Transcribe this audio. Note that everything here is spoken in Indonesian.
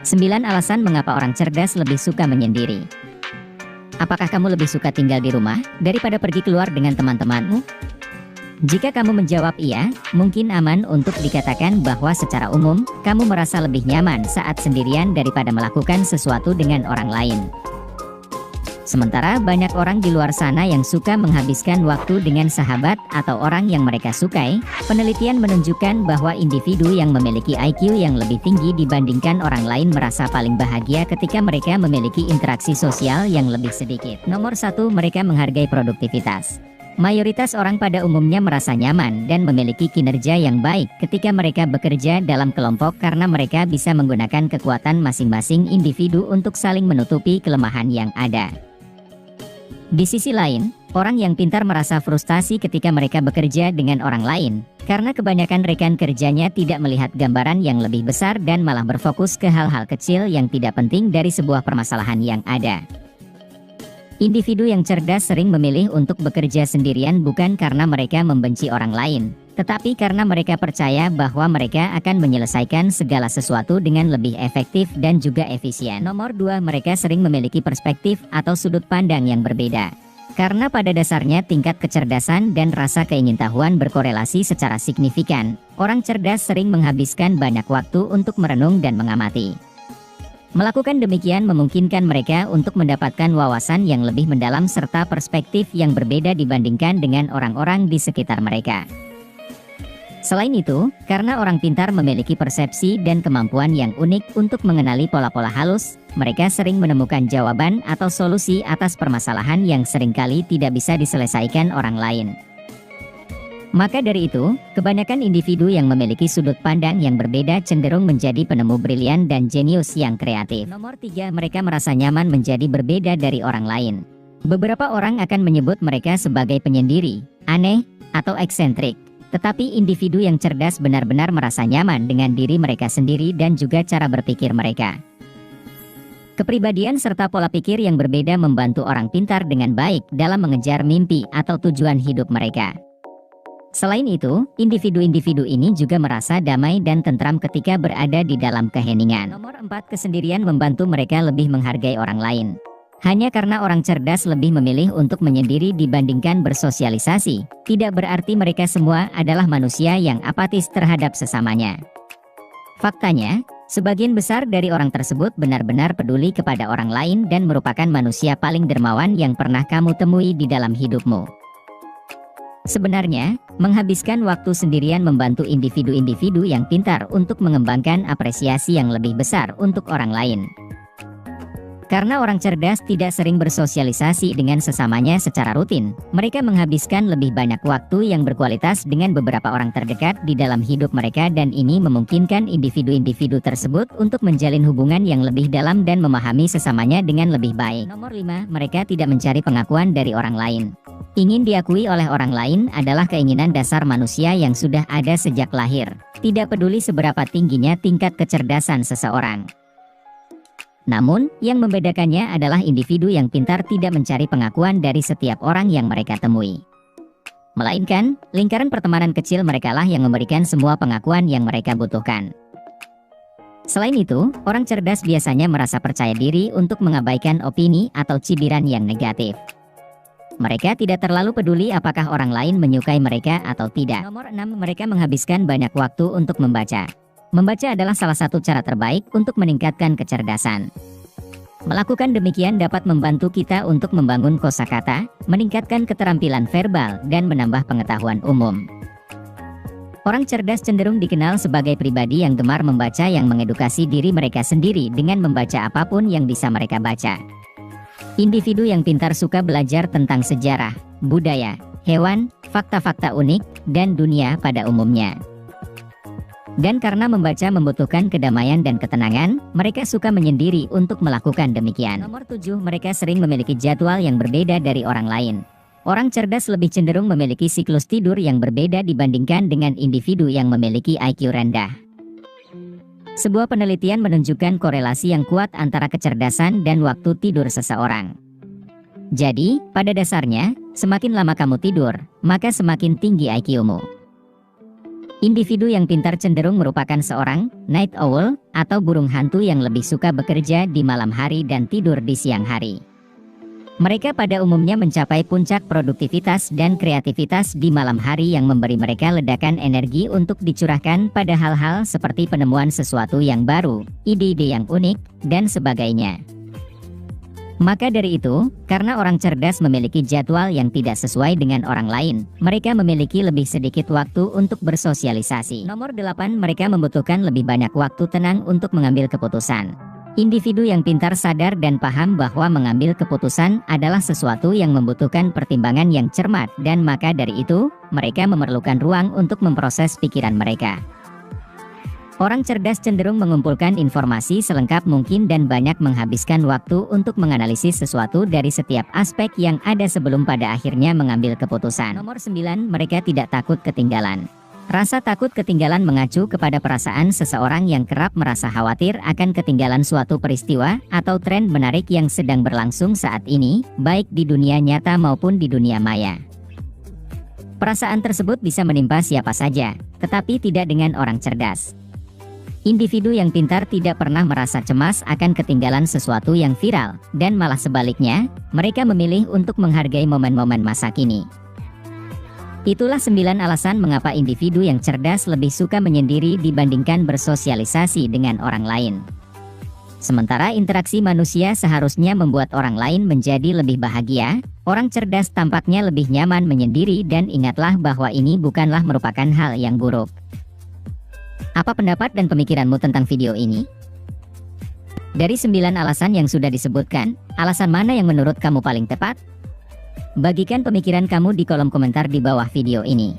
9 alasan mengapa orang cerdas lebih suka menyendiri. Apakah kamu lebih suka tinggal di rumah daripada pergi keluar dengan teman-temanmu? Jika kamu menjawab iya, mungkin aman untuk dikatakan bahwa secara umum, kamu merasa lebih nyaman saat sendirian daripada melakukan sesuatu dengan orang lain. Sementara banyak orang di luar sana yang suka menghabiskan waktu dengan sahabat atau orang yang mereka sukai, penelitian menunjukkan bahwa individu yang memiliki IQ yang lebih tinggi dibandingkan orang lain merasa paling bahagia ketika mereka memiliki interaksi sosial yang lebih sedikit. Nomor 1, mereka menghargai produktivitas. Mayoritas orang pada umumnya merasa nyaman dan memiliki kinerja yang baik ketika mereka bekerja dalam kelompok karena mereka bisa menggunakan kekuatan masing-masing individu untuk saling menutupi kelemahan yang ada. Di sisi lain, orang yang pintar merasa frustasi ketika mereka bekerja dengan orang lain, karena kebanyakan rekan kerjanya tidak melihat gambaran yang lebih besar dan malah berfokus ke hal-hal kecil yang tidak penting dari sebuah permasalahan yang ada. Individu yang cerdas sering memilih untuk bekerja sendirian bukan karena mereka membenci orang lain, tetapi karena mereka percaya bahwa mereka akan menyelesaikan segala sesuatu dengan lebih efektif dan juga efisien. Nomor 2, mereka sering memiliki perspektif atau sudut pandang yang berbeda. Karena pada dasarnya tingkat kecerdasan dan rasa keingintahuan berkorelasi secara signifikan, orang cerdas sering menghabiskan banyak waktu untuk merenung dan mengamati. Melakukan demikian memungkinkan mereka untuk mendapatkan wawasan yang lebih mendalam serta perspektif yang berbeda dibandingkan dengan orang-orang di sekitar mereka. Selain itu, karena orang pintar memiliki persepsi dan kemampuan yang unik untuk mengenali pola-pola halus, mereka sering menemukan jawaban atau solusi atas permasalahan yang seringkali tidak bisa diselesaikan orang lain. Maka dari itu, kebanyakan individu yang memiliki sudut pandang yang berbeda cenderung menjadi penemu brilian dan jenius yang kreatif. Nomor 3, mereka merasa nyaman menjadi berbeda dari orang lain. Beberapa orang akan menyebut mereka sebagai penyendiri, aneh, atau eksentrik. Tetapi individu yang cerdas benar-benar merasa nyaman dengan diri mereka sendiri dan juga cara berpikir mereka. Kepribadian serta pola pikir yang berbeda membantu orang pintar dengan baik dalam mengejar mimpi atau tujuan hidup mereka. Selain itu, individu-individu ini juga merasa damai dan tentram ketika berada di dalam keheningan. Nomor 4, kesendirian membantu mereka lebih menghargai orang lain. Hanya karena orang cerdas lebih memilih untuk menyendiri dibandingkan bersosialisasi, tidak berarti mereka semua adalah manusia yang apatis terhadap sesamanya. Faktanya, sebagian besar dari orang tersebut benar-benar peduli kepada orang lain dan merupakan manusia paling dermawan yang pernah kamu temui di dalam hidupmu. Sebenarnya, menghabiskan waktu sendirian membantu individu-individu yang pintar untuk mengembangkan apresiasi yang lebih besar untuk orang lain. Karena orang cerdas tidak sering bersosialisasi dengan sesamanya secara rutin, mereka menghabiskan lebih banyak waktu yang berkualitas dengan beberapa orang terdekat di dalam hidup mereka dan ini memungkinkan individu-individu tersebut untuk menjalin hubungan yang lebih dalam dan memahami sesamanya dengan lebih baik. Nomor 5, mereka tidak mencari pengakuan dari orang lain. Ingin diakui oleh orang lain adalah keinginan dasar manusia yang sudah ada sejak lahir, tidak peduli seberapa tingginya tingkat kecerdasan seseorang. Namun, yang membedakannya adalah individu yang pintar tidak mencari pengakuan dari setiap orang yang mereka temui. Melainkan, lingkaran pertemanan kecil merekalah yang memberikan semua pengakuan yang mereka butuhkan. Selain itu, orang cerdas biasanya merasa percaya diri untuk mengabaikan opini atau cibiran yang negatif. Mereka tidak terlalu peduli apakah orang lain menyukai mereka atau tidak. Nomor 6, mereka menghabiskan banyak waktu untuk membaca. Membaca adalah salah satu cara terbaik untuk meningkatkan kecerdasan. Melakukan demikian dapat membantu kita untuk membangun kosakata, meningkatkan keterampilan verbal, dan menambah pengetahuan umum. Orang cerdas cenderung dikenal sebagai pribadi yang gemar membaca yang mengedukasi diri mereka sendiri dengan membaca apapun yang bisa mereka baca. Individu yang pintar suka belajar tentang sejarah, budaya, hewan, fakta-fakta unik, dan dunia pada umumnya. Dan karena membaca membutuhkan kedamaian dan ketenangan, mereka suka menyendiri untuk melakukan demikian. Nomor 7, mereka sering memiliki jadwal yang berbeda dari orang lain. Orang cerdas lebih cenderung memiliki siklus tidur yang berbeda dibandingkan dengan individu yang memiliki IQ rendah. Sebuah penelitian menunjukkan korelasi yang kuat antara kecerdasan dan waktu tidur seseorang. Jadi, pada dasarnya, semakin lama kamu tidur, maka semakin tinggi IQ-mu. Individu yang pintar cenderung merupakan seorang night owl atau burung hantu yang lebih suka bekerja di malam hari dan tidur di siang hari. Mereka pada umumnya mencapai puncak produktivitas dan kreativitas di malam hari yang memberi mereka ledakan energi untuk dicurahkan pada hal-hal seperti penemuan sesuatu yang baru, ide-ide yang unik, dan sebagainya. Maka dari itu, karena orang cerdas memiliki jadwal yang tidak sesuai dengan orang lain, mereka memiliki lebih sedikit waktu untuk bersosialisasi. Nomor 8, mereka membutuhkan lebih banyak waktu tenang untuk mengambil keputusan. Individu yang pintar sadar dan paham bahwa mengambil keputusan adalah sesuatu yang membutuhkan pertimbangan yang cermat dan maka dari itu, mereka memerlukan ruang untuk memproses pikiran mereka. Orang cerdas cenderung mengumpulkan informasi selengkap mungkin dan banyak menghabiskan waktu untuk menganalisis sesuatu dari setiap aspek yang ada sebelum pada akhirnya mengambil keputusan. Nomor 9, mereka tidak takut ketinggalan. Rasa takut ketinggalan mengacu kepada perasaan seseorang yang kerap merasa khawatir akan ketinggalan suatu peristiwa atau tren menarik yang sedang berlangsung saat ini, baik di dunia nyata maupun di dunia maya. Perasaan tersebut bisa menimpa siapa saja, tetapi tidak dengan orang cerdas. Individu yang pintar tidak pernah merasa cemas akan ketinggalan sesuatu yang viral, dan malah sebaliknya, mereka memilih untuk menghargai momen-momen masa kini. Itulah 9 alasan mengapa individu yang cerdas lebih suka menyendiri dibandingkan bersosialisasi dengan orang lain. Sementara interaksi manusia seharusnya membuat orang lain menjadi lebih bahagia, orang cerdas tampaknya lebih nyaman menyendiri dan ingatlah bahwa ini bukanlah merupakan hal yang buruk. Apa pendapat dan pemikiranmu tentang video ini? Dari 9 alasan yang sudah disebutkan, alasan mana yang menurut kamu paling tepat? Bagikan pemikiran kamu di kolom komentar di bawah video ini.